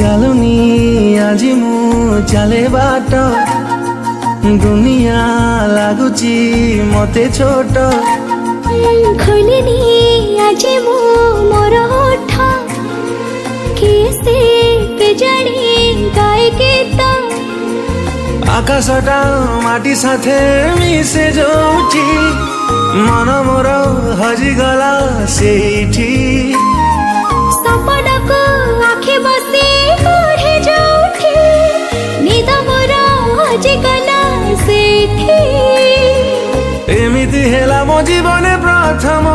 ଚାଲୁନି ଆଜି ମୁଁ ଚାଲେ ବାଟ, ଦୁନିଆ ଲାଗୁଛି ମତେ ଛୋଟ। ଖୋଲିନି ଆଜି ମୁଁ ମୋର ଓଠ, କିଏ ସେ କେଜାଣି ଗାଏ ଗୀତ। ଆକାଶଟା ମାଟି ସାଥେ ମିଶେ ଯୋଉଠି, ମନ ମୋର ହଜିଗଲା ସେଇଠି। ସପନକୁ ଆଖି ବସି ପଢ଼େ ଯୋଉଠି, ନିଦ ମୋର ହଜିଗଲା ସେଇଠି। ଏମିତି ହେଲା ମୋ ଜୀବନେ ପ୍ରଥମ,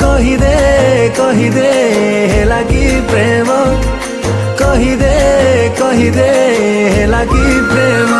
କହିଦେ ହେଲା କି ପ୍ରେମ, କହିଦେ ହେଲା କି ପ୍ରେମ।